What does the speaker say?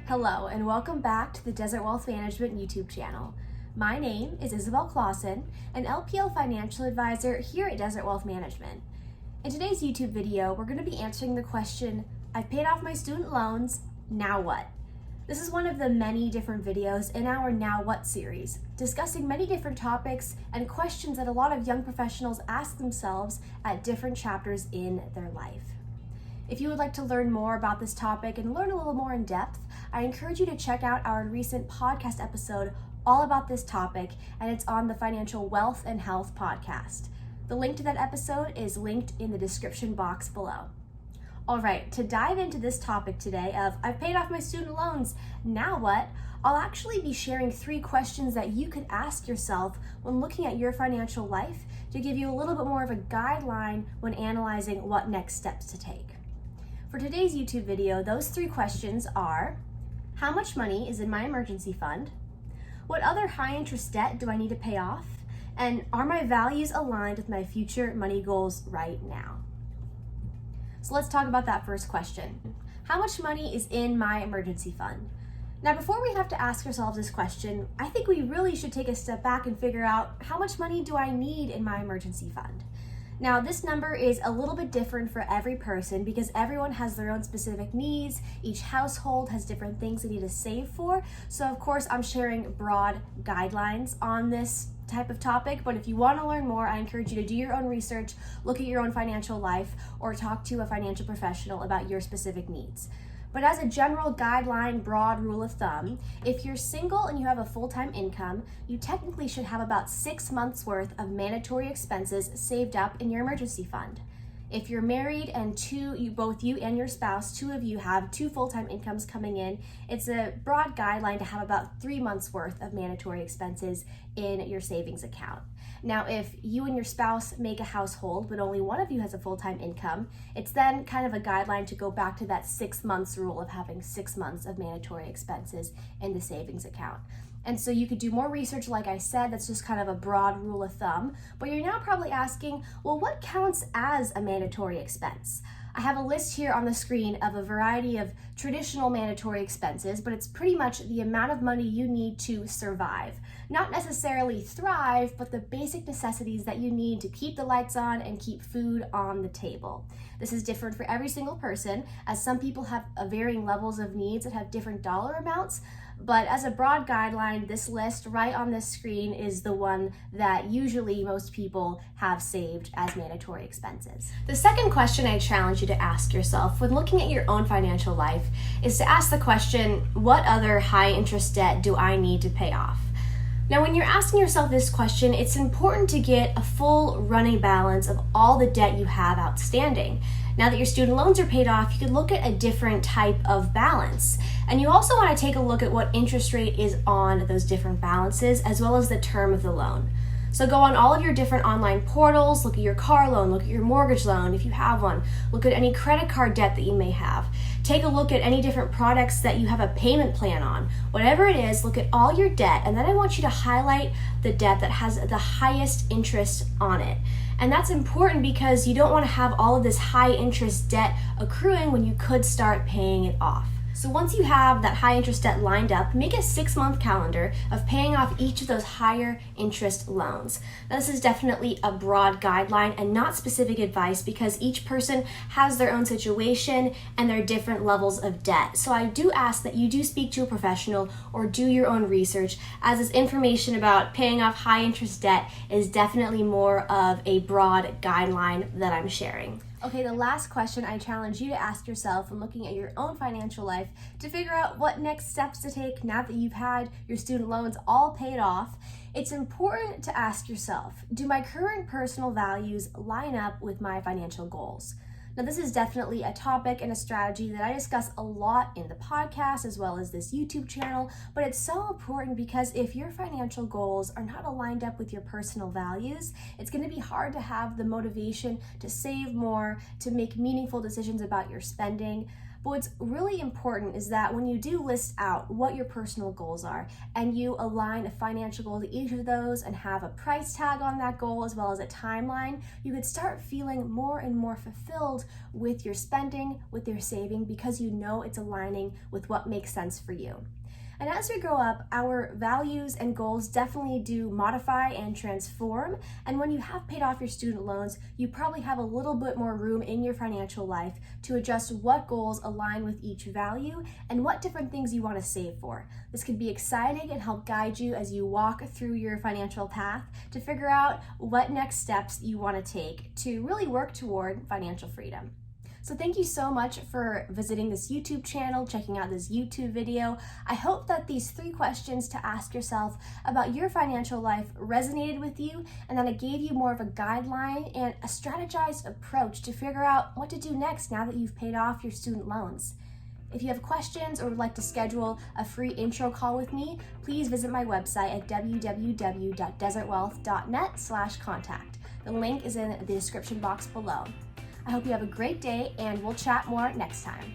Hello and welcome back to the Desert Wealth Management YouTube channel. My name is Isabel Clausen, an LPL financial advisor here at Desert Wealth Management. In today's YouTube video, we're going to be answering the question, I've paid off my student loans, now what? This is one of the many different videos in our Now What series, discussing many different topics and questions that a lot of young professionals ask themselves at different chapters in their life. If you would like to learn more about this topic and learn a little more in depth, I encourage you to check out our recent podcast episode all about this topic, and it's on the Financial Wealth and Health podcast. The link to that episode is linked in the description box below. All right, to dive into this topic today of I've paid off my student loans, now what? I'll actually be sharing 3 questions that you could ask yourself when looking at your financial life to give you a little bit more of a guideline when analyzing what next steps to take. For today's YouTube video, those 3 questions are, how much money is in my emergency fund? What other high interest debt do I need to pay off? And are my values aligned with my future money goals right now? So let's talk about that first question. How much money is in my emergency fund? Now, before we have to ask ourselves this question, I think we really should take a step back and figure out how much money do I need in my emergency fund? Now, this number is a little bit different for every person because everyone has their own specific needs. Each household has different things they need to save for. So of course, I'm sharing broad guidelines on this type of topic, but if you want to learn more, I encourage you to do your own research, look at your own financial life, or talk to a financial professional about your specific needs. But as a general guideline, broad rule of thumb, if you're single and you have a full-time income, you technically should have about 6 months worth of mandatory expenses saved up in your emergency fund. If you're married and both you and your spouse, 2 of you have 2 full-time incomes coming in, it's a broad guideline to have about 3 months worth of mandatory expenses in your savings account. Now, if you and your spouse make a household, but only one of you has a full-time income, it's then kind of a guideline to go back to that 6 months rule of having 6 months of mandatory expenses in the savings account. And so you could do more research, like I said, that's just kind of a broad rule of thumb, but you're now probably asking, well, what counts as a mandatory expense? I have a list here on the screen of a variety of traditional mandatory expenses, but it's pretty much the amount of money you need to survive. Not necessarily thrive, but the basic necessities that you need to keep the lights on and keep food on the table. This is different for every single person, as some people have varying levels of needs that have different dollar amounts. But as a broad guideline, this list right on this screen is the one that usually most people have saved as mandatory expenses. The second question I challenge you to ask yourself when looking at your own financial life is to ask the question, what other high interest debt do I need to pay off? Now, when you're asking yourself this question, it's important to get a full running balance of all the debt you have outstanding. Now that your student loans are paid off, you could look at a different type of balance. And you also want to take a look at what interest rate is on those different balances, as well as the term of the loan. So go on all of your different online portals, look at your car loan, look at your mortgage loan if you have one, look at any credit card debt that you may have. Take a look at any different products that you have a payment plan on. Whatever it is, look at all your debt, and then I want you to highlight the debt that has the highest interest on it. And that's important because you don't want to have all of this high interest debt accruing when you could start paying it off. So once you have that high interest debt lined up, make a 6-month calendar of paying off each of those higher interest loans. Now, this is definitely a broad guideline and not specific advice because each person has their own situation and their different levels of debt. So I do ask that you do speak to a professional or do your own research, as this information about paying off high interest debt is definitely more of a broad guideline that I'm sharing. Okay, the last question I challenge you to ask yourself when looking at your own financial life to figure out what next steps to take now that you've had your student loans all paid off, it's important to ask yourself, do my current personal values line up with my financial goals? Now, this is definitely a topic and a strategy that I discuss a lot in the podcast as well as this YouTube channel, but it's so important because if your financial goals are not aligned up with your personal values, it's going to be hard to have the motivation to save more, to make meaningful decisions about your spending. But what's really important is that when you do list out what your personal goals are and you align a financial goal to each of those and have a price tag on that goal as well as a timeline, you could start feeling more and more fulfilled with your spending, with your saving, because you know it's aligning with what makes sense for you. And as we grow up, our values and goals definitely do modify and transform. And when you have paid off your student loans, you probably have a little bit more room in your financial life to adjust what goals align with each value and what different things you want to save for. This could be exciting and help guide you as you walk through your financial path to figure out what next steps you want to take to really work toward financial freedom. So thank you so much for visiting this YouTube channel, checking out this YouTube video. I hope that these 3 questions to ask yourself about your financial life resonated with you and that it gave you more of a guideline and a strategized approach to figure out what to do next now that you've paid off your student loans. If you have questions or would like to schedule a free intro call with me, please visit my website at www.desertwealth.net/contact. The link is in the description box below. I hope you have a great day, and we'll chat more next time.